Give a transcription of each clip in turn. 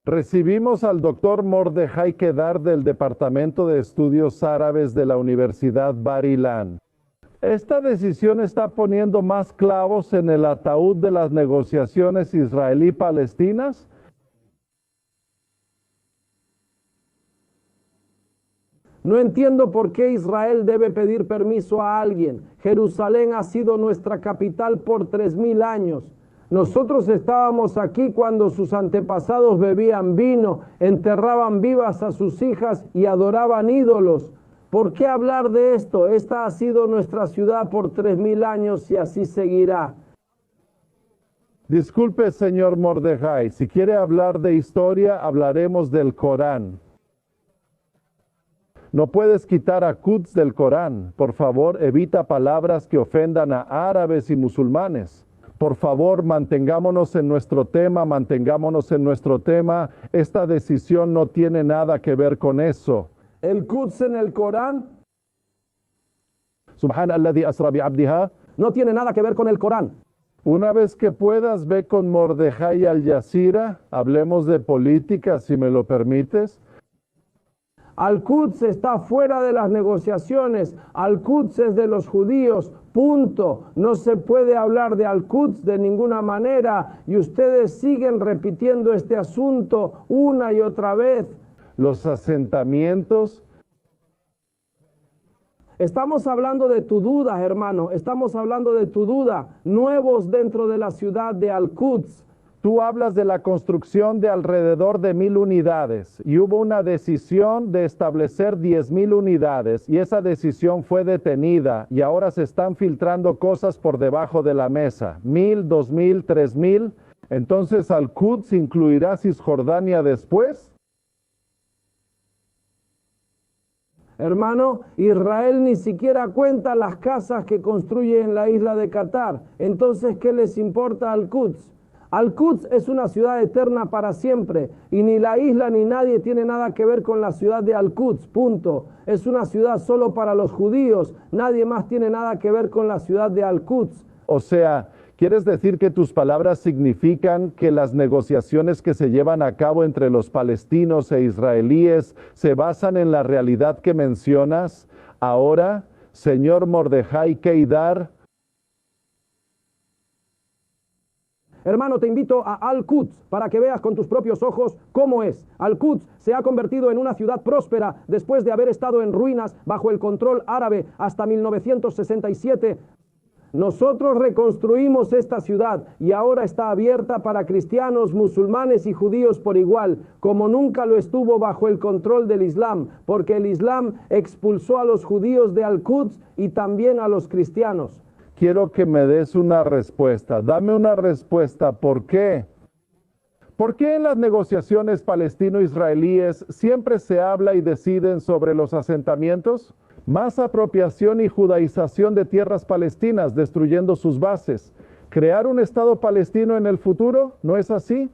Recibimos al doctor Mordejai Kedar del Departamento de Estudios Árabes de la Universidad Bar-Ilan. Esta decisión está poniendo más clavos en el ataúd de las negociaciones israelí-palestinas. No entiendo por qué Israel debe pedir permiso a alguien. Jerusalén ha sido nuestra capital por 3000 años. Nosotros estábamos aquí cuando sus antepasados bebían vino, enterraban vivas a sus hijas y adoraban ídolos. ¿Por qué hablar de esto? Esta ha sido nuestra ciudad por 3000 años y así seguirá. Disculpe, señor Mordejai, si quiere hablar de historia, hablaremos del Corán. No puedes quitar a Quds del Corán. Por favor, evita palabras que ofendan a árabes y musulmanes. Por favor, mantengámonos en nuestro tema, Esta decisión no tiene nada que ver con eso. ¿El Quds en el Corán? Subhana alladhi asra bi'abdiha. No tiene nada que ver con el Corán. Una vez que puedas, ve con Mordejai al Yazira. Hablemos de política, si me lo permites. Al-Quds está fuera de las negociaciones. Al-Quds es de los judíos, punto. No se puede hablar de Al-Quds de ninguna manera y ustedes siguen repitiendo este asunto una y otra vez. Los asentamientos. Estamos hablando de tu duda, hermano. Estamos hablando de tu duda. Nuevos dentro de la ciudad de Al-Quds. Tú hablas de la construcción de alrededor de 1000 unidades y hubo una decisión de establecer 10,000 unidades y esa decisión fue detenida y ahora se están filtrando cosas por debajo de la mesa. 1000, 2000, 3000. Entonces, ¿Al-Quds incluirá Cisjordania después? Hermano, Israel ni siquiera cuenta las casas que construye en la isla de Qatar. Entonces, ¿qué les importa Al-Quds? Al-Quds es una ciudad eterna para siempre y ni la isla ni nadie tiene nada que ver con la ciudad de Al-Quds, punto. Es una ciudad solo para los judíos, nadie más tiene nada que ver con la ciudad de Al-Quds. O sea, ¿quieres decir que tus palabras significan que las negociaciones que se llevan a cabo entre los palestinos e israelíes se basan en la realidad que mencionas? Ahora, señor Mordejai Kedar. Hermano, te invito a Al-Quds para que veas con tus propios ojos cómo es. Al-Quds se ha convertido en una ciudad próspera después de haber estado en ruinas bajo el control árabe hasta 1967. Nosotros reconstruimos esta ciudad y ahora está abierta para cristianos, musulmanes y judíos por igual, como nunca lo estuvo bajo el control del Islam, porque el Islam expulsó a los judíos de Al-Quds y también a los cristianos. Quiero que me des una respuesta. Dame una respuesta. ¿Por qué? ¿Por qué en las negociaciones palestino-israelíes siempre se habla y deciden sobre los asentamientos? Más apropiación y judaización de tierras palestinas, destruyendo sus bases. ¿Crear un Estado palestino en el futuro? ¿No es así?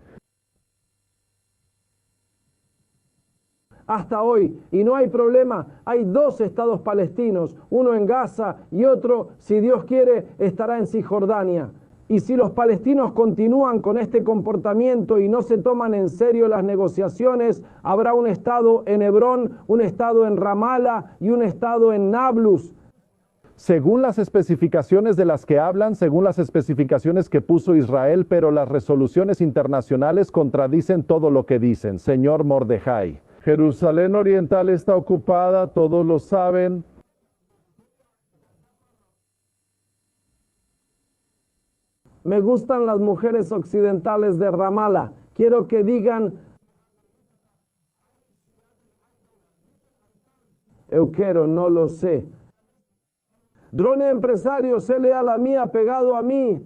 Hasta hoy, y no hay problema, hay 2 estados palestinos, uno en Gaza y otro, si Dios quiere, estará en Cisjordania. Y si los palestinos continúan con este comportamiento y no se toman en serio las negociaciones, habrá un estado en Hebrón, un estado en Ramala y un estado en Nablus. Según las especificaciones de las que hablan, según las especificaciones que puso Israel, pero las resoluciones internacionales contradicen todo lo que dicen, señor Mordejai. Jerusalén Oriental está ocupada, todos lo saben. Me gustan las mujeres occidentales de Ramala. Quiero que digan, Euquero, no lo sé. Drone empresario, se lea la mía pegado a mí.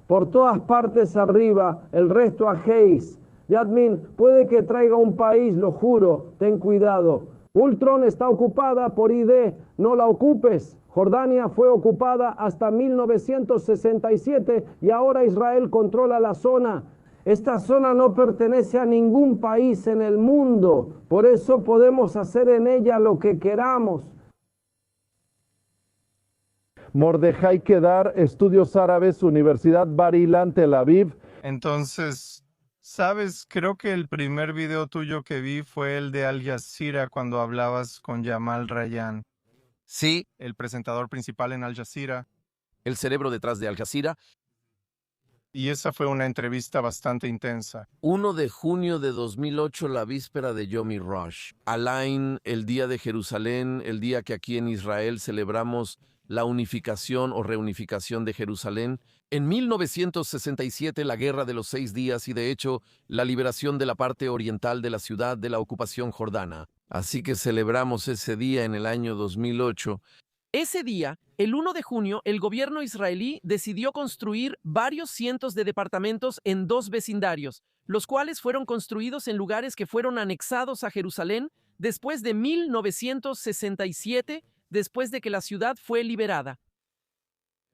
Por todas partes arriba, el resto a Hayes. Yadmin, puede que traiga un país, lo juro, ten cuidado. Ultron está ocupada por ID, no la ocupes. Jordania fue ocupada hasta 1967 y ahora Israel controla la zona. Esta zona no pertenece a ningún país en el mundo, por eso podemos hacer en ella lo que queramos. Mordejai Kedar, Estudios Árabes, Universidad Bar Ilan, Tel Aviv. Entonces, sabes, creo que el primer video tuyo que vi fue el de Al Jazeera cuando hablabas con Jamal Rayan, Sí, el presentador principal en Al Jazeera, el cerebro detrás de Al Jazeera. y esa fue una entrevista bastante intensa. 1 de junio de 2008, la víspera de Yom Rosh. Alain, el día de Jerusalén, el día que aquí en Israel celebramos la unificación o reunificación de Jerusalén. En 1967, la Guerra de los 6 días y, de hecho, la liberación de la parte oriental de la ciudad de la ocupación jordana. Así que celebramos ese día en el año 2008. Ese día, el 1 de junio, el gobierno israelí decidió construir varios cientos de departamentos en 2 vecindarios, los cuales fueron construidos en lugares que fueron anexados a Jerusalén después de 1967, después de que la ciudad fue liberada.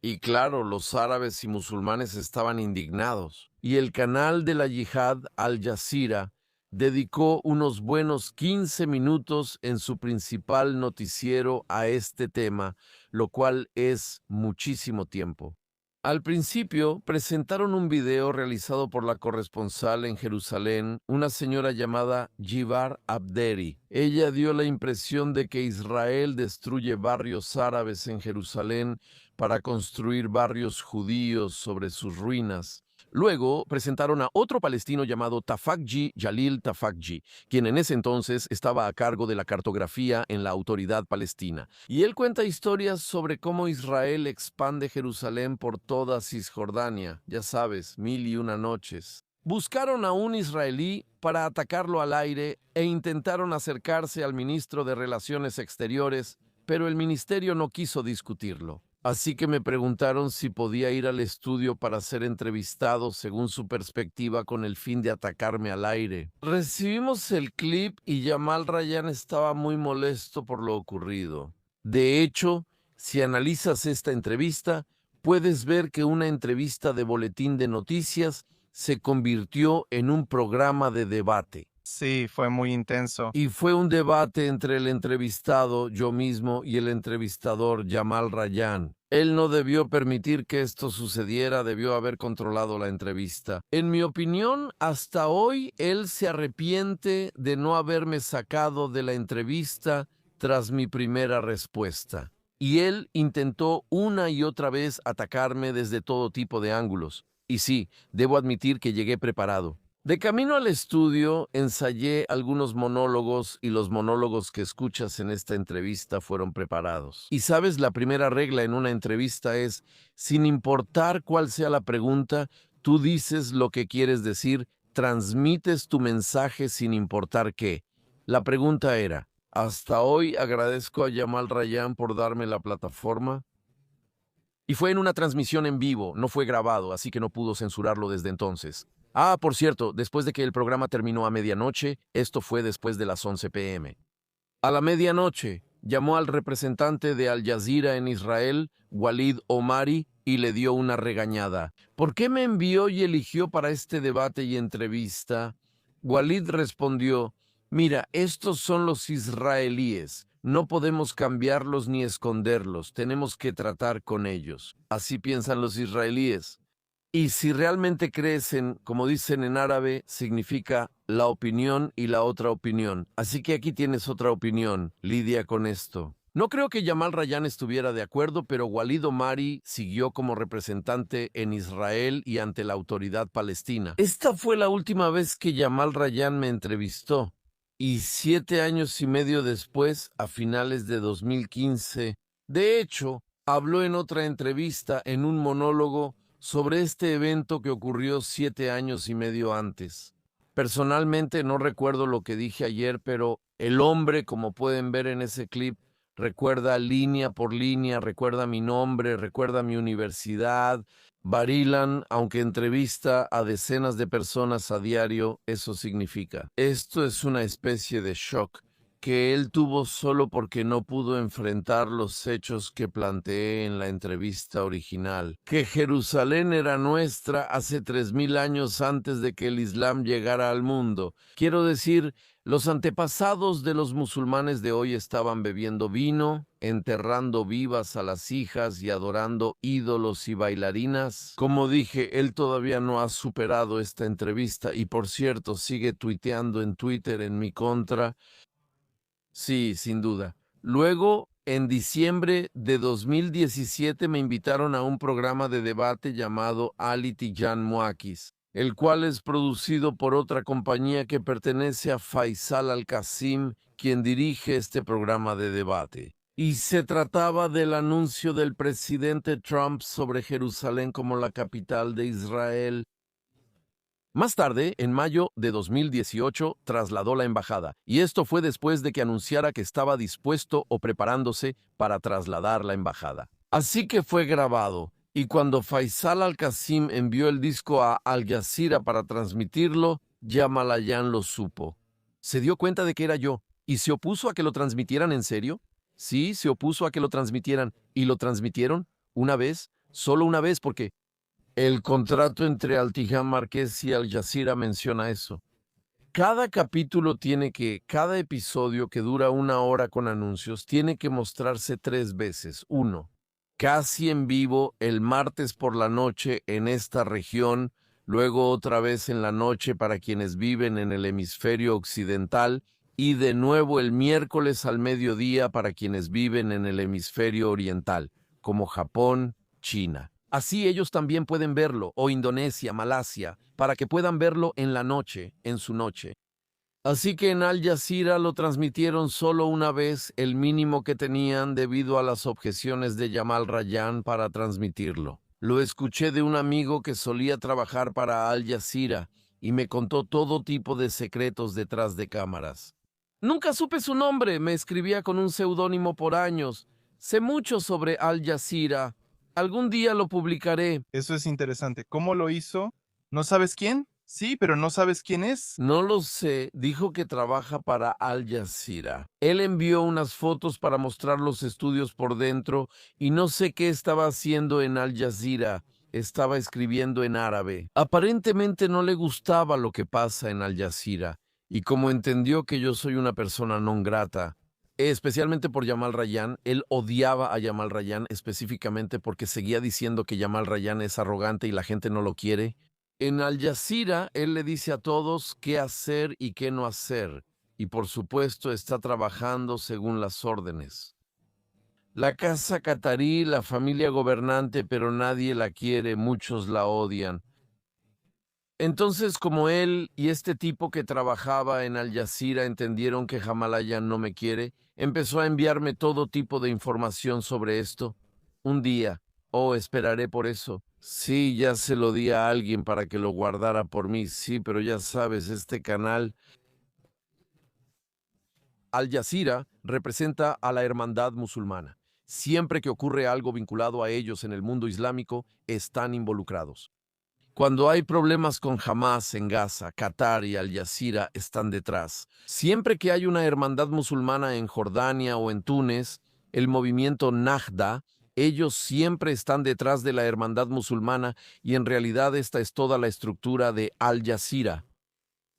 Y claro, los árabes y musulmanes estaban indignados. Y el canal de la yihad, Al Jazeera, dedicó unos buenos 15 minutos en su principal noticiero a este tema, lo cual es muchísimo tiempo. Al principio presentaron un video realizado por la corresponsal en Jerusalén, una señora llamada Jivar Abderi. Ella dio la impresión de que Israel destruye barrios árabes en Jerusalén para construir barrios judíos sobre sus ruinas. Luego presentaron a otro palestino llamado Tafakji Jalil Tafakji, quien en ese entonces estaba a cargo de la cartografía en la Autoridad Palestina. Y él cuenta historias sobre cómo Israel expande Jerusalén por toda Cisjordania, ya sabes, 1001 noches. Buscaron a un israelí para atacarlo al aire e intentaron acercarse al ministro de Relaciones Exteriores, pero el ministerio no quiso discutirlo. Así que me preguntaron si podía ir al estudio para ser entrevistado según su perspectiva con el fin de atacarme al aire. Recibimos el clip y Jamal Rayan estaba muy molesto por lo ocurrido. De hecho, si analizas esta entrevista, puedes ver que una entrevista de boletín de noticias se convirtió en un programa de debate. Sí, fue muy intenso. Y fue un debate entre el entrevistado, yo mismo, y el entrevistador, Jamal Rayan. Él no debió permitir que esto sucediera, debió haber controlado la entrevista. En mi opinión, hasta hoy, él se arrepiente de no haberme sacado de la entrevista tras mi primera respuesta. Y él intentó una y otra vez atacarme desde todo tipo de ángulos. Y sí, debo admitir que llegué preparado. De camino al estudio, ensayé algunos monólogos y los monólogos que escuchas en esta entrevista fueron preparados. Y sabes, la primera regla en una entrevista es, sin importar cuál sea la pregunta, tú dices lo que quieres decir, transmites tu mensaje sin importar qué. La pregunta era, hasta hoy agradezco a Jamal Rayan por darme la plataforma. Y fue en una transmisión en vivo, no fue grabado, así que no pudo censurarlo desde entonces. Ah, por cierto, después de que el programa terminó a medianoche, esto fue después de las 11 p.m. A la medianoche, llamó al representante de Al Jazeera en Israel, Walid Omari, y le dio una regañada. ¿Por qué me envió y eligió para este debate y entrevista? Walid respondió, mira, estos son los israelíes. No podemos cambiarlos ni esconderlos. Tenemos que tratar con ellos. Así piensan los israelíes. Y si realmente crees en, como dicen en árabe, significa la opinión y la otra opinión. Así que aquí tienes otra opinión. Lidia con esto. No creo que Jamal Rayan estuviera de acuerdo, pero Walid Omari siguió como representante en Israel y ante la autoridad palestina. Esta fue la última vez que Jamal Rayan me entrevistó. Y 7 años y medio después, a finales de 2015, de hecho, habló en otra entrevista, en un monólogo, sobre este evento que ocurrió 7 años y medio antes. Personalmente no recuerdo lo que dije ayer, pero el hombre, como pueden ver en ese clip, recuerda línea por línea, recuerda mi nombre, recuerda mi universidad, Bar Ilan, aunque entrevista a decenas de personas a diario, eso significa. Esto es una especie de shock. que él tuvo solo porque no pudo enfrentar los hechos que planteé en la entrevista original, que Jerusalén era nuestra hace 3000 años antes de que el Islam llegara al mundo. Quiero decir, los antepasados de los musulmanes de hoy estaban bebiendo vino, enterrando vivas a las hijas y adorando ídolos y bailarinas. Como dije, él todavía no ha superado esta entrevista y, por cierto, sigue tuiteando en Twitter en mi contra. Sí, sin duda. Luego, en diciembre de 2017 me invitaron a un programa de debate llamado Ali Tijan Muakis, el cual es producido por otra compañía que pertenece a Faisal Al-Qasim, quien dirige este programa de debate. Y se trataba del anuncio del presidente Trump sobre Jerusalén como la capital de Israel. Más tarde, en mayo de 2018, trasladó la embajada, y esto fue después de que anunciara que estaba dispuesto o preparándose para trasladar la embajada. Así que fue grabado, y cuando Faisal Al-Qasim envió el disco a Al Jazeera para transmitirlo, Yamalayan lo supo. Se dio cuenta de que era yo, y se opuso a que lo transmitieran en serio. Sí, se opuso a que lo transmitieran, y lo transmitieron una vez, solo una vez, porque el contrato entre Al-Tijan Marqués y Al Jazeera menciona eso. Cada episodio que dura 1 hora con anuncios, tiene que mostrarse 3 veces. 1, casi en vivo el martes por la noche en esta región, luego otra vez en la noche para quienes viven en el hemisferio occidental y de nuevo el miércoles al mediodía para quienes viven en el hemisferio oriental, como Japón, China. Así ellos también pueden verlo, o Indonesia, Malasia, para que puedan verlo en la noche, en su noche. Así que en Al Jazeera lo transmitieron solo una vez, el mínimo que tenían debido a las objeciones de Jamal Rayan para transmitirlo. Lo escuché de un amigo que solía trabajar para Al Jazeera y me contó todo tipo de secretos detrás de cámaras. Nunca supe su nombre, me escribía con un seudónimo por años. Sé mucho sobre Al Jazeera. Algún día lo publicaré. Eso es interesante. ¿Cómo lo hizo? ¿No sabes quién? Sí, pero no sabes quién es. No lo sé, dijo que trabaja para Al Jazeera. Él envió unas fotos para mostrar los estudios por dentro y no sé qué estaba haciendo en Al Jazeera. Estaba escribiendo en árabe. Aparentemente no le gustaba lo que pasa en Al Jazeera y como entendió que yo soy una persona non grata, especialmente por Jamal Rayan, él odiaba a Jamal Rayan específicamente porque seguía diciendo que Jamal Rayan es arrogante y la gente no lo quiere. En Al Jazeera, él le dice a todos qué hacer y qué no hacer, y por supuesto está trabajando según las órdenes. La casa catarí, la familia gobernante, pero nadie la quiere, muchos la odian. Entonces, como él y este tipo que trabajaba en Al Jazeera entendieron que Jamal no me quiere, empezó a enviarme todo tipo de información sobre esto. Un día, esperaré por eso. Sí, ya se lo di a alguien para que lo guardara por mí, sí, pero ya sabes, este canal. Al Jazeera representa a la hermandad musulmana. Siempre que ocurre algo vinculado a ellos en el mundo islámico, están involucrados. Cuando hay problemas con Hamas en Gaza, Qatar y Al Jazeera están detrás. Siempre que hay una hermandad musulmana en Jordania o en Túnez, el movimiento Nahda, ellos siempre están detrás de la hermandad musulmana y en realidad esta es toda la estructura de Al Jazeera.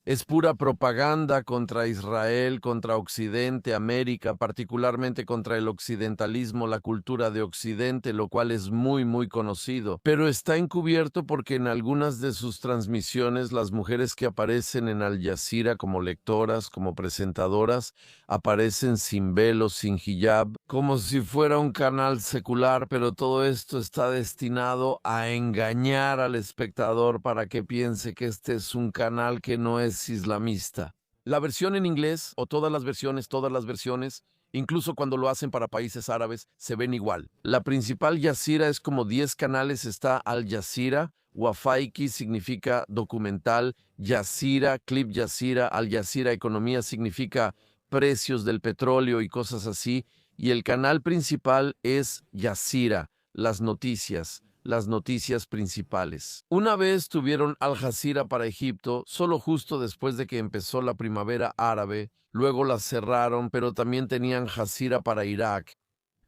Es pura propaganda contra Israel, contra Occidente, América, particularmente contra el occidentalismo, la cultura de Occidente, lo cual es muy, muy conocido. Pero está encubierto porque en algunas de sus transmisiones las mujeres que aparecen en Al Jazeera como lectoras, como presentadoras, aparecen sin velo, sin hijab, como si fuera un canal secular, pero todo esto está destinado a engañar al espectador para que piense que este es un canal que no es islamista. La versión en inglés, o todas las versiones, incluso cuando lo hacen para países árabes, se ven igual. La principal Jazeera es como 10 canales, está Al Jazeera, Wafaiki significa documental, Jazeera, Clip Jazeera, Al Jazeera Economía significa precios del petróleo y cosas así, y el canal principal es Jazeera, las noticias. las noticias principales. Una vez tuvieron Al Jazeera para Egipto, solo justo después de que empezó la primavera árabe, luego la cerraron, pero también tenían Jazeera para Irak.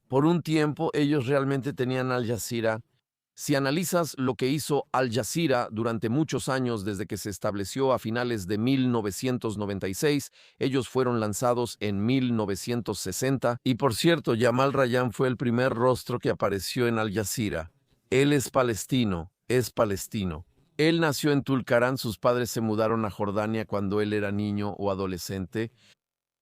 Por un tiempo ellos realmente tenían Al Jazeera. Si analizas lo que hizo Al Jazeera durante muchos años desde que se estableció a finales de 1996, ellos fueron lanzados en 1960 y por cierto, Jamal Rayan fue el primer rostro que apareció en Al Jazeera. Él es palestino, es palestino. Él nació en Tulkarán, sus padres se mudaron a Jordania cuando él era niño o adolescente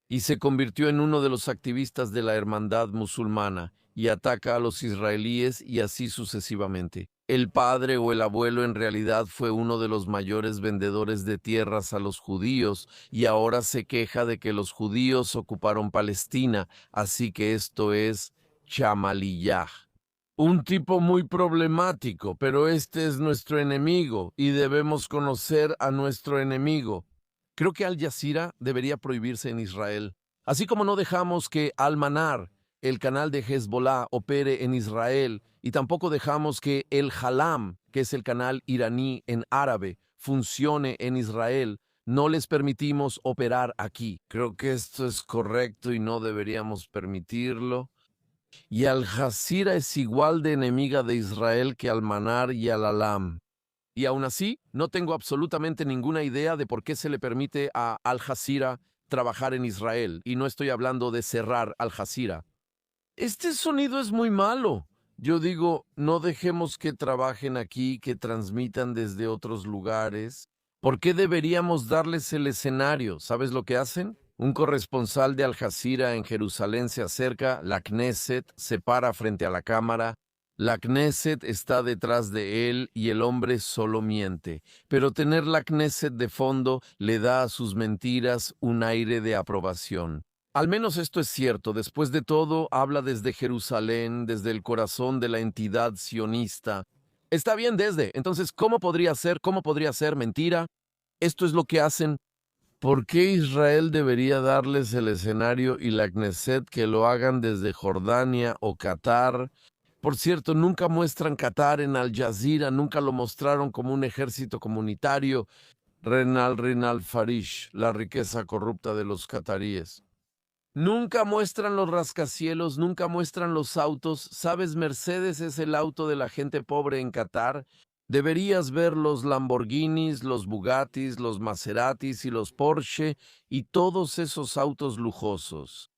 y se convirtió en uno de los activistas de la hermandad musulmana y ataca a los israelíes y así sucesivamente. El padre o el abuelo en realidad fue uno de los mayores vendedores de tierras a los judíos y ahora se queja de que los judíos ocuparon Palestina, así que esto es Chamaliyah. Un tipo muy problemático, pero este es nuestro enemigo y debemos conocer a nuestro enemigo. Creo que Al Jazeera debería prohibirse en Israel, así como no dejamos que Al-Manar, el canal de Hezbollah, opere en Israel, y tampoco dejamos que el Halam, que es el canal iraní en árabe, funcione en Israel. No les permitimos operar aquí. Creo que esto es correcto y no deberíamos permitirlo. Y Al Jazeera es igual de enemiga de Israel que Al-Manar y Al-Alam. Y aún así, no tengo absolutamente ninguna idea de por qué se le permite a Al Jazeera trabajar en Israel. Y no estoy hablando de cerrar Al Jazeera. Este sonido es muy malo. Yo digo, no dejemos que trabajen aquí, que transmitan desde otros lugares. ¿Por qué deberíamos darles el escenario? ¿Sabes lo que hacen? Un corresponsal de Al Jazeera en Jerusalén se acerca, la Knesset se para frente a la cámara. La Knesset está detrás de él y el hombre solo miente, pero tener la Knesset de fondo le da a sus mentiras un aire de aprobación. Al menos esto es cierto, después de todo habla desde Jerusalén, desde el corazón de la entidad sionista. Está bien entonces, ¿cómo podría ser mentira? Esto es lo que hacen. ¿Por qué Israel debería darles el escenario y la Knesset que lo hagan desde Jordania o Qatar? Por cierto, nunca muestran Qatar en Al Jazeera, nunca lo mostraron como un ejército comunitario. Renal Farish, la riqueza corrupta de los cataríes. Nunca muestran los rascacielos, nunca muestran los autos. ¿Sabes? Mercedes es el auto de la gente pobre en Qatar. Deberías ver los Lamborghinis, los Bugattis, los Maseratis y los Porsche y todos esos autos lujosos.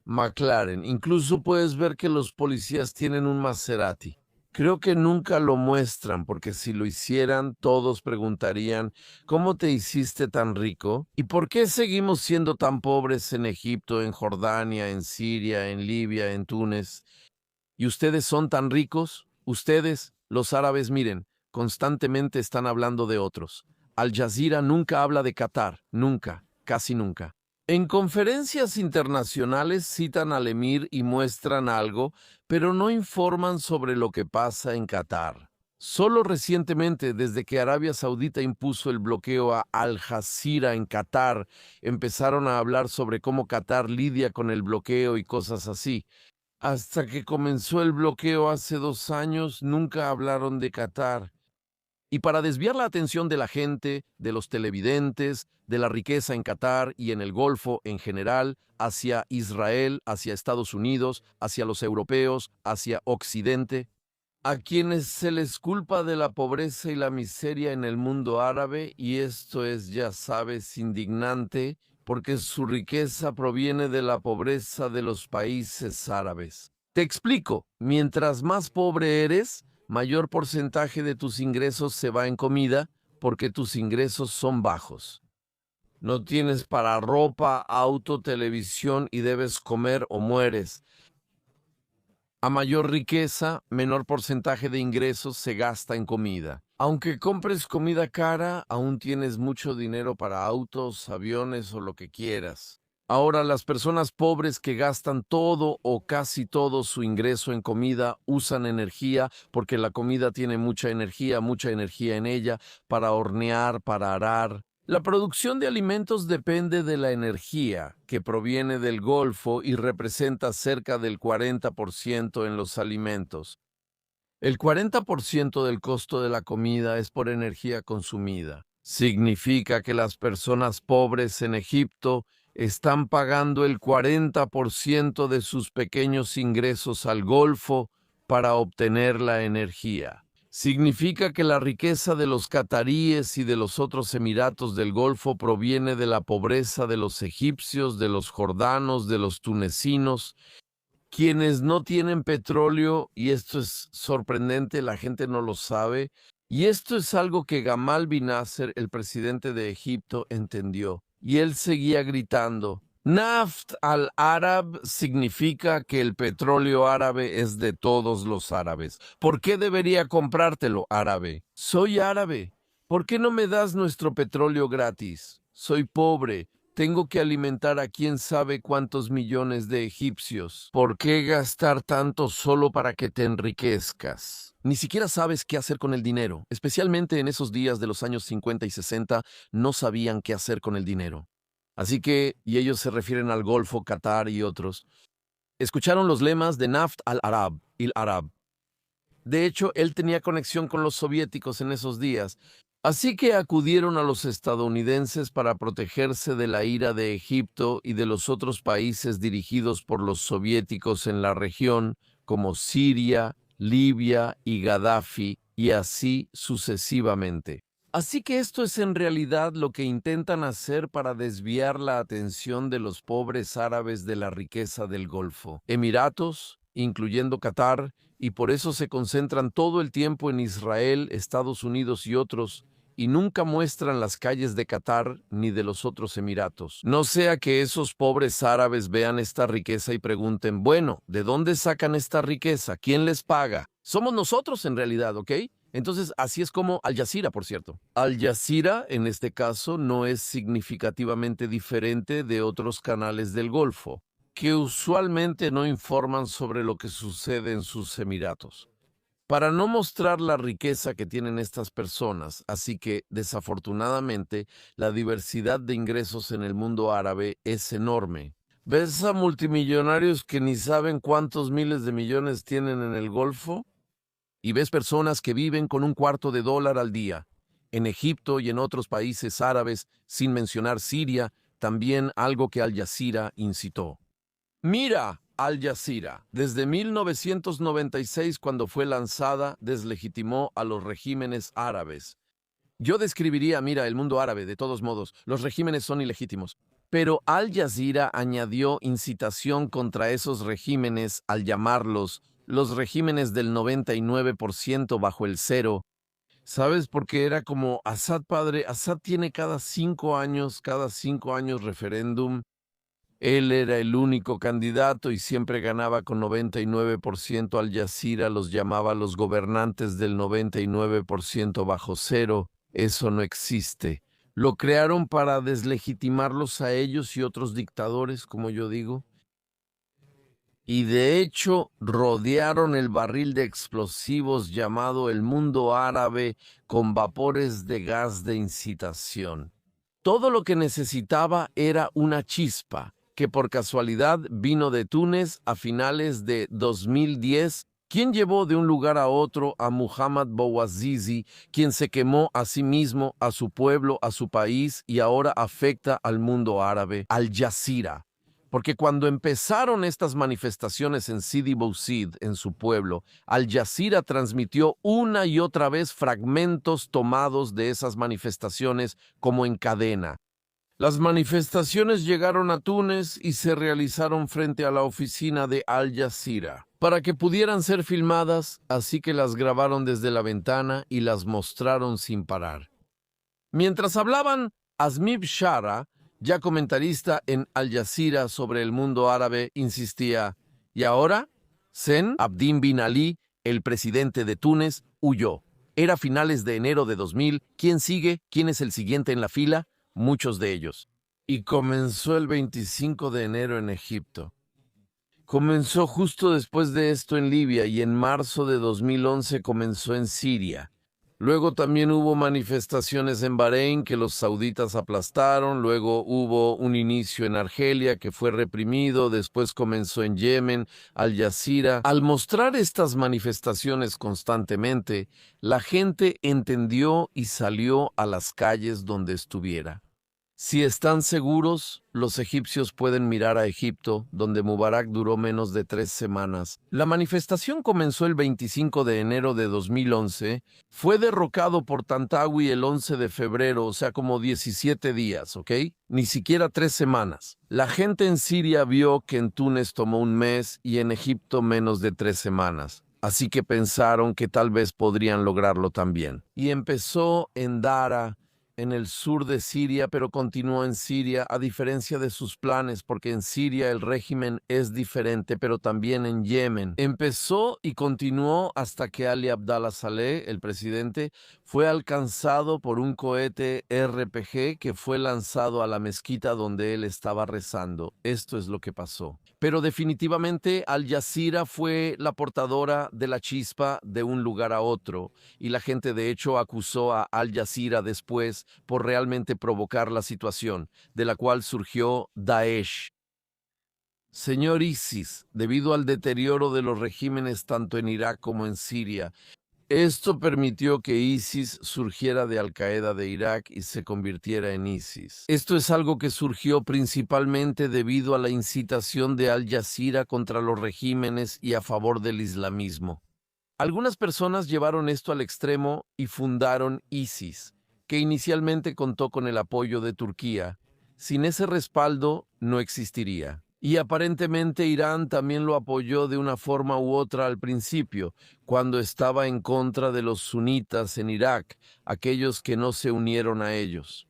McLaren, incluso puedes ver que los policías tienen un Maserati. Creo que nunca lo muestran, porque si lo hicieran, todos preguntarían, ¿cómo te hiciste tan rico? ¿Y por qué seguimos siendo tan pobres en Egipto, en Jordania, en Siria, en Libia, en Túnez? ¿Y ustedes son tan ricos? Ustedes, los árabes, miren, constantemente están hablando de otros. Al Jazeera nunca habla de Qatar, nunca, casi nunca. En conferencias internacionales citan al emir y muestran algo, pero no informan sobre lo que pasa en Qatar. Solo recientemente, desde que Arabia Saudita impuso el bloqueo a Al Jazeera en Qatar, empezaron a hablar sobre cómo Qatar lidia con el bloqueo y cosas así. Hasta que comenzó el bloqueo hace 2 años, nunca hablaron de Qatar. Y para desviar la atención de la gente, de los televidentes, de la riqueza en Qatar y en el Golfo en general, hacia Israel, hacia Estados Unidos, hacia los europeos, hacia Occidente, a quienes se les culpa de la pobreza y la miseria en el mundo árabe, y esto es, ya sabes, indignante, porque su riqueza proviene de la pobreza de los países árabes. Te explico, mientras más pobre eres, mayor porcentaje de tus ingresos se va en comida porque tus ingresos son bajos. No tienes para ropa, auto, televisión y debes comer o mueres. A mayor riqueza, menor porcentaje de ingresos se gasta en comida. Aunque compres comida cara, aún tienes mucho dinero para autos, aviones o lo que quieras. Ahora, las personas pobres que gastan todo o casi todo su ingreso en comida usan energía porque la comida tiene mucha energía en ella para hornear, para arar. La producción de alimentos depende de la energía que proviene del Golfo y representa cerca del 40% en los alimentos. El 40% del costo de la comida es por energía consumida. Significa que las personas pobres en Egipto están pagando el 40% de sus pequeños ingresos al Golfo para obtener la energía. Significa que la riqueza de los cataríes y de los otros emiratos del Golfo proviene de la pobreza de los egipcios, de los jordanos, de los tunecinos, quienes no tienen petróleo, y esto es sorprendente, la gente no lo sabe, y esto es algo que Gamal bin Nasser, el presidente de Egipto, entendió. Y él seguía gritando, Naft al-Arab significa que el petróleo árabe es de todos los árabes. ¿Por qué debería comprártelo, árabe? Soy árabe. ¿Por qué no me das nuestro petróleo gratis? Soy pobre. Tengo que alimentar a quién sabe cuántos millones de egipcios. ¿Por qué gastar tanto solo para que te enriquezcas? Ni siquiera sabes qué hacer con el dinero. Especialmente en esos días de los años 50 y 60, no sabían qué hacer con el dinero. Así que, y ellos se refieren al Golfo, Qatar y otros, escucharon los lemas de Naft al-Arab, il Arab. De hecho, él tenía conexión con los soviéticos en esos días. Así que acudieron a los estadounidenses para protegerse de la ira de Egipto y de los otros países dirigidos por los soviéticos en la región, como Siria, Libia y Gaddafi, y así sucesivamente. Así que esto es en realidad lo que intentan hacer para desviar la atención de los pobres árabes de la riqueza del Golfo. Emiratos, incluyendo Qatar, y por eso se concentran todo el tiempo en Israel, Estados Unidos y otros, y nunca muestran las calles de Qatar ni de los otros Emiratos. No sea que esos pobres árabes vean esta riqueza y pregunten, bueno, ¿de dónde sacan esta riqueza? ¿Quién les paga? Somos nosotros en realidad, ¿ok? Entonces, así es como Al Jazeera, por cierto. Al Jazeera, en este caso, no es significativamente diferente de otros canales del Golfo, que usualmente no informan sobre lo que sucede en sus emiratos, para no mostrar la riqueza que tienen estas personas. Así que, desafortunadamente, la diversidad de ingresos en el mundo árabe es enorme. ¿Ves a multimillonarios que ni saben cuántos miles de millones tienen en el Golfo? Y ves personas que viven con $0.25 al día. En Egipto y en otros países árabes, sin mencionar Siria, también algo que Al Jazeera incitó. Mira, Al Jazeera, desde 1996, cuando fue lanzada, deslegitimó a los regímenes árabes. Yo describiría, mira, el mundo árabe, de todos modos, los regímenes son ilegítimos. Pero Al Jazeera añadió incitación contra esos regímenes al llamarlos los regímenes del 99% bajo el cero. ¿Sabes? Porque era como Assad padre. Assad tiene cada 5 años referéndum. Él era el único candidato y siempre ganaba con 99%. Al Jazeera los llamaba los gobernantes del 99% bajo cero. Eso no existe. Lo crearon para deslegitimarlos a ellos y otros dictadores, como yo digo. Y de hecho rodearon el barril de explosivos llamado el mundo árabe con vapores de gas de incitación. Todo lo que necesitaba era una chispa, que por casualidad vino de Túnez a finales de 2010, quien llevó de un lugar a otro a Muhammad Bouazizi, quien se quemó a sí mismo, a su pueblo, a su país, y ahora afecta al mundo árabe, Al Jazeera. Porque cuando empezaron estas manifestaciones en Sidi Bouzid, en su pueblo, Al Jazeera transmitió una y otra vez fragmentos tomados de esas manifestaciones como en cadena. Las manifestaciones llegaron a Túnez y se realizaron frente a la oficina de Al Jazeera para que pudieran ser filmadas, así que las grabaron desde la ventana y las mostraron sin parar. Mientras hablaban, Azmib Shara, ya comentarista en Al Jazeera sobre el mundo árabe, insistía, ¿y ahora? Zen Abdin bin Ali, el presidente de Túnez, huyó. Era finales de enero de 2000. ¿Quién sigue? ¿Quién es el siguiente en la fila? Muchos de ellos. Y comenzó el 25 de enero en Egipto. Comenzó justo después de esto en Libia y en marzo de 2011 comenzó en Siria. Luego también hubo manifestaciones en Bahrein que los sauditas aplastaron, luego hubo un inicio en Argelia que fue reprimido, después comenzó en Yemen, Al Jazeera. Al mostrar estas manifestaciones constantemente, la gente entendió y salió a las calles donde estuviera. Si están seguros, los egipcios pueden mirar a Egipto, donde Mubarak duró menos de 3 semanas. La manifestación comenzó el 25 de enero de 2011, fue derrocado por Tantawi el 11 de febrero, o sea, como 17 días, ¿ok? Ni siquiera 3 semanas. La gente en Siria vio que en Túnez tomó un mes y en Egipto menos de 3 semanas. Así que pensaron que tal vez podrían lograrlo también. Y empezó en Dara, en el sur de Siria, pero continuó en Siria, a diferencia de sus planes, porque en Siria el régimen es diferente, pero también en Yemen. Empezó y continuó hasta que Ali Abdallah Saleh, el presidente, fue alcanzado por un cohete RPG que fue lanzado a la mezquita donde él estaba rezando. Esto es lo que pasó. Pero definitivamente Al Jazeera fue la portadora de la chispa de un lugar a otro, y la gente de hecho acusó a Al Jazeera después por realmente provocar la situación, de la cual surgió Daesh. Señor ISIS, debido al deterioro de los regímenes tanto en Irak como en Siria, esto permitió que ISIS surgiera de Al-Qaeda de Irak y se convirtiera en ISIS. Esto es algo que surgió principalmente debido a la incitación de Al Jazeera contra los regímenes y a favor del islamismo. Algunas personas llevaron esto al extremo y fundaron ISIS, que inicialmente contó con el apoyo de Turquía. Sin ese respaldo, no existiría. Y aparentemente Irán también lo apoyó de una forma u otra al principio, cuando estaba en contra de los sunitas en Irak, aquellos que no se unieron a ellos.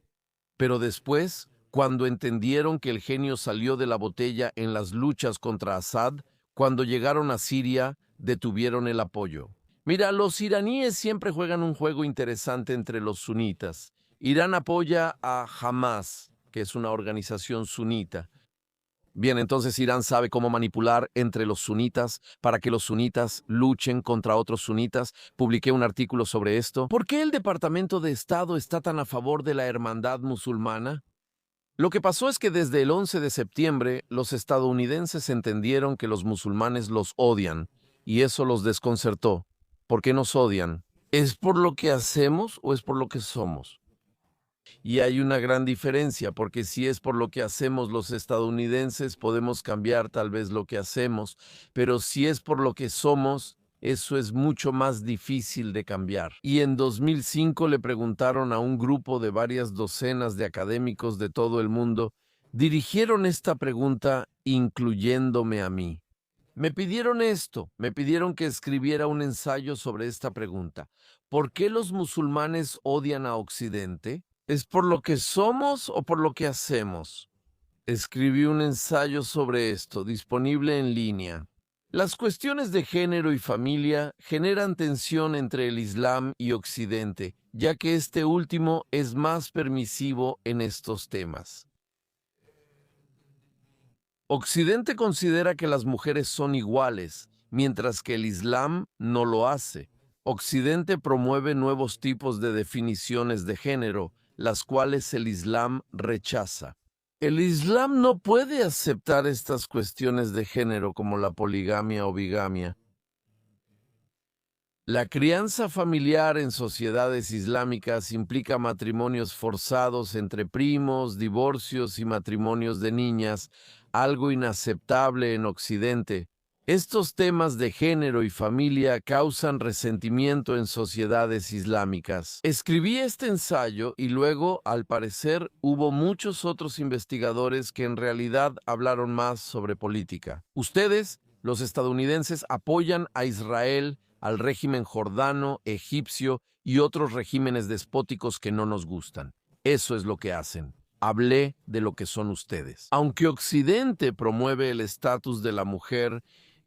Pero después, cuando entendieron que el genio salió de la botella en las luchas contra Assad, cuando llegaron a Siria, detuvieron el apoyo. Mira, los iraníes siempre juegan un juego interesante entre los sunitas. Irán apoya a Hamas, que es una organización sunita. Bien, entonces Irán sabe cómo manipular entre los sunitas para que los sunitas luchen contra otros sunitas. Publiqué un artículo sobre esto. ¿Por qué el Departamento de Estado está tan a favor de la hermandad musulmana? Lo que pasó es que desde el 11 de septiembre los estadounidenses entendieron que los musulmanes los odian y eso los desconcertó. ¿Por qué nos odian? ¿Es por lo que hacemos o es por lo que somos? Y hay una gran diferencia, porque si es por lo que hacemos los estadounidenses, podemos cambiar tal vez lo que hacemos, pero si es por lo que somos, eso es mucho más difícil de cambiar. Y en 2005 le preguntaron a un grupo de varias docenas de académicos de todo el mundo, dirigieron esta pregunta incluyéndome a mí. Me pidieron esto, me pidieron que escribiera un ensayo sobre esta pregunta. ¿Por qué los musulmanes odian a Occidente? ¿Es por lo que somos o por lo que hacemos? Escribí un ensayo sobre esto, disponible en línea. Las cuestiones de género y familia generan tensión entre el Islam y Occidente, ya que este último es más permisivo en estos temas. Occidente considera que las mujeres son iguales, mientras que el Islam no lo hace. Occidente promueve nuevos tipos de definiciones de género, las cuales el Islam rechaza. El Islam no puede aceptar estas cuestiones de género como la poligamia o bigamia. La crianza familiar en sociedades islámicas implica matrimonios forzados entre primos, divorcios y matrimonios de niñas, algo inaceptable en Occidente. Estos temas de género y familia causan resentimiento en sociedades islámicas. Escribí este ensayo y luego, al parecer, hubo muchos otros investigadores que en realidad hablaron más sobre política. Ustedes, los estadounidenses, apoyan a Israel, al régimen jordano, egipcio y otros regímenes despóticos que no nos gustan. Eso es lo que hacen. Hablé de lo que son ustedes. Aunque Occidente promueve el estatus de la mujer,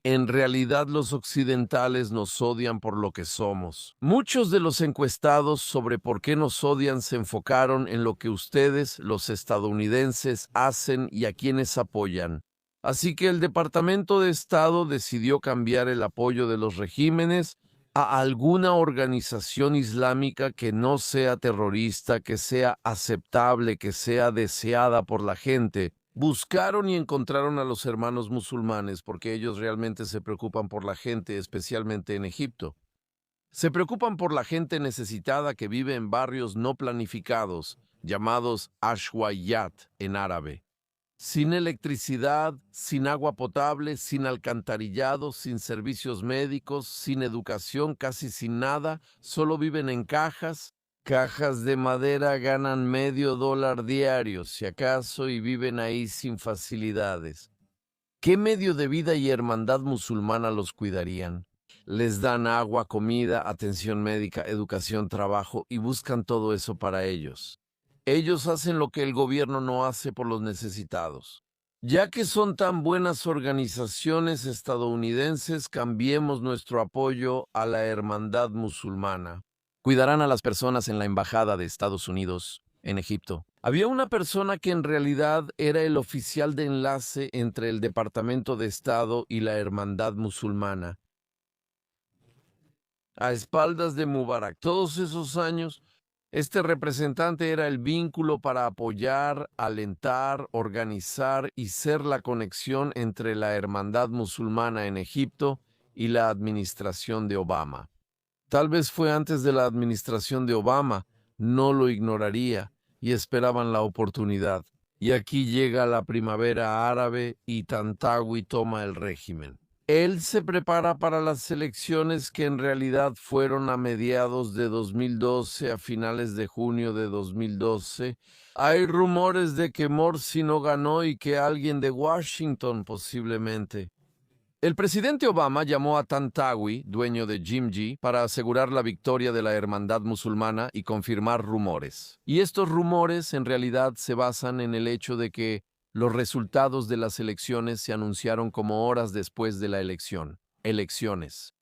en realidad los occidentales nos odian por lo que somos. Muchos de los encuestados sobre por qué nos odian se enfocaron en lo que ustedes, los estadounidenses, hacen y a quienes apoyan. Así que el Departamento de Estado decidió cambiar el apoyo de los regímenes a alguna organización islámica que no sea terrorista, que sea aceptable, que sea deseada por la gente. Buscaron y encontraron a los hermanos musulmanes porque ellos realmente se preocupan por la gente, especialmente en Egipto. Se preocupan por la gente necesitada que vive en barrios no planificados, llamados ashwayat en árabe. Sin electricidad, sin agua potable, sin alcantarillado, sin servicios médicos, sin educación, casi sin nada, solo viven en cajas. Cajas de madera ganan $0.50 diario, si acaso, y viven ahí sin facilidades. ¿Qué medio de vida y hermandad musulmana los cuidarían? Les dan agua, comida, atención médica, educación, trabajo y buscan todo eso para ellos. Ellos hacen lo que el gobierno no hace por los necesitados. Ya que son tan buenas organizaciones estadounidenses, cambiemos nuestro apoyo a la hermandad musulmana. Cuidarán a las personas en la embajada de Estados Unidos en Egipto. Había una persona que en realidad era el oficial de enlace entre el Departamento de Estado y la hermandad musulmana. A espaldas de Mubarak, todos esos años, este representante era el vínculo para apoyar, alentar, organizar y ser la conexión entre la hermandad musulmana en Egipto y la administración de Obama. Tal vez fue antes de la administración de Obama, no lo ignoraría y esperaban la oportunidad. Y aquí llega la primavera árabe y Tantawi toma el régimen. Él se prepara para las elecciones que en realidad fueron a mediados de 2012, a finales de junio de 2012. Hay rumores de que Morsi no ganó y que alguien de Washington posiblemente. El presidente Obama llamó a Tantawi, dueño de Jimji, para asegurar la victoria de la hermandad musulmana y confirmar rumores. Y estos rumores en realidad se basan en el hecho de que los resultados de las elecciones se anunciaron como horas después de la elección. Elecciones.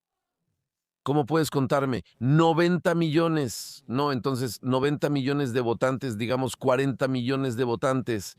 ¿Cómo puedes contarme? 90 millones. No, entonces 90 millones de votantes, digamos 40 millones de votantes.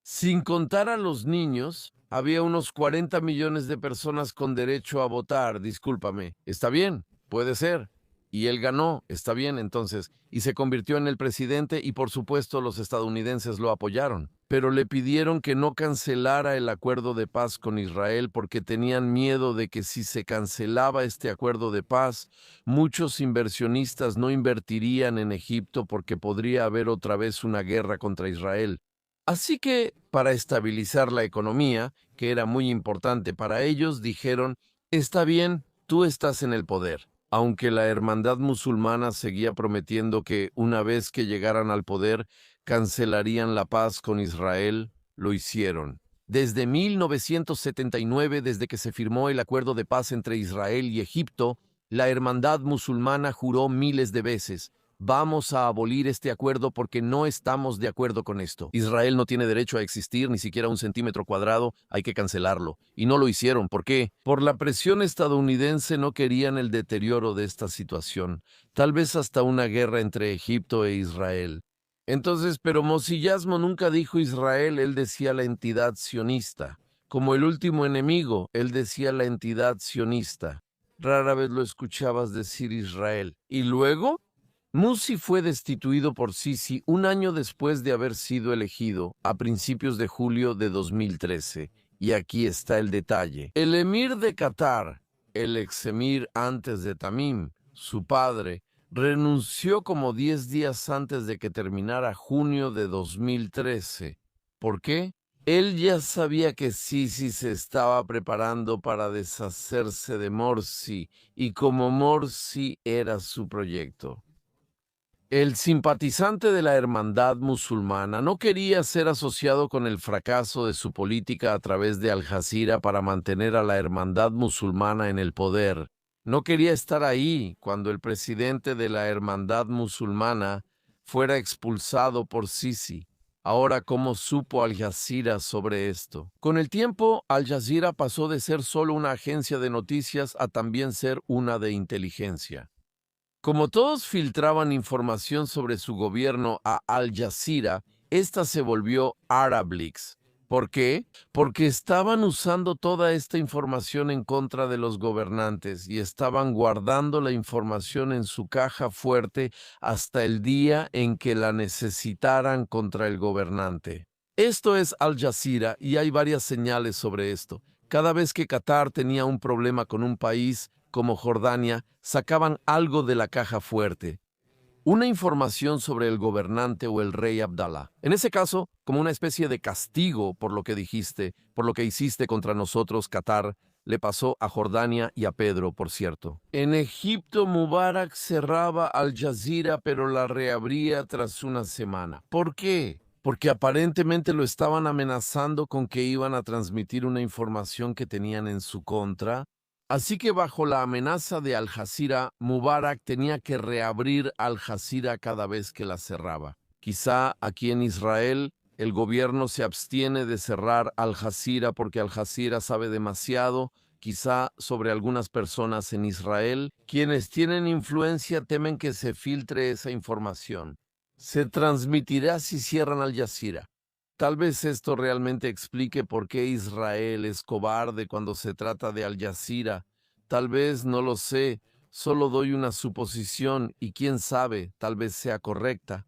Sin contar a los niños, había unos 40 millones de personas con derecho a votar. Discúlpame. Está bien, puede ser. Y él ganó, está bien entonces, y se convirtió en el presidente y por supuesto los estadounidenses lo apoyaron. Pero le pidieron que no cancelara el acuerdo de paz con Israel porque tenían miedo de que si se cancelaba este acuerdo de paz, muchos inversionistas no invertirían en Egipto porque podría haber otra vez una guerra contra Israel. Así que, para estabilizar la economía, que era muy importante para ellos, dijeron, está bien, tú estás en el poder. Aunque la hermandad musulmana seguía prometiendo que, una vez que llegaran al poder, cancelarían la paz con Israel, lo hicieron. Desde 1979, desde que se firmó el acuerdo de paz entre Israel y Egipto, la hermandad musulmana juró miles de veces, vamos a abolir este acuerdo porque no estamos de acuerdo con esto. Israel no tiene derecho a existir ni siquiera un centímetro cuadrado, hay que cancelarlo. Y no lo hicieron. ¿Por qué? Por la presión estadounidense no querían el deterioro de esta situación. Tal vez hasta una guerra entre Egipto e Israel. Entonces, pero Moshe Yasmo nunca dijo Israel, él decía la entidad sionista. Como el último enemigo, él decía la entidad sionista. Rara vez lo escuchabas decir Israel. ¿Y luego? Morsi fue destituido por Sisi un año después de haber sido elegido, a principios de julio de 2013. Y aquí está el detalle. El emir de Qatar, el ex-emir antes de Tamim, su padre, renunció como 10 días antes de que terminara junio de 2013. ¿Por qué? Él ya sabía que Sisi se estaba preparando para deshacerse de Morsi, y como Morsi era su proyecto. El simpatizante de la hermandad musulmana no quería ser asociado con el fracaso de su política a través de Al Jazeera para mantener a la hermandad musulmana en el poder. No quería estar ahí cuando el presidente de la hermandad musulmana fuera expulsado por Sisi. Ahora, ¿cómo supo Al Jazeera sobre esto? Con el tiempo, Al Jazeera pasó de ser solo una agencia de noticias a también ser una de inteligencia. Como todos filtraban información sobre su gobierno a Al Jazeera, esta se volvió Arablix, ¿Por qué? Porque estaban usando toda esta información en contra de los gobernantes y estaban guardando la información en su caja fuerte hasta el día en que la necesitaran contra el gobernante. Esto es Al Jazeera y hay varias señales sobre esto. Cada vez que Qatar tenía un problema con un país como Jordania, sacaban algo de la caja fuerte. Una información sobre el gobernante o el rey Abdalá. En ese caso, como una especie de castigo por lo que dijiste, por lo que hiciste contra nosotros, Qatar, le pasó a Jordania y a Pedro, por cierto. En Egipto, Mubarak cerraba Al Jazeera, pero la reabría tras una semana. ¿Por qué? Porque aparentemente lo estaban amenazando con que iban a transmitir una información que tenían en su contra. Así que bajo la amenaza de Al Jazeera, Mubarak tenía que reabrir Al Jazeera cada vez que la cerraba. Quizá aquí en Israel el gobierno se abstiene de cerrar Al Jazeera porque Al Jazeera sabe demasiado, quizá sobre algunas personas en Israel. Quienes tienen influencia temen que se filtre esa información. Se transmitirá si cierran Al Jazeera. Tal vez esto realmente explique por qué Israel es cobarde cuando se trata de Al Jazeera. Tal vez no lo sé, solo doy una suposición y quién sabe, tal vez sea correcta.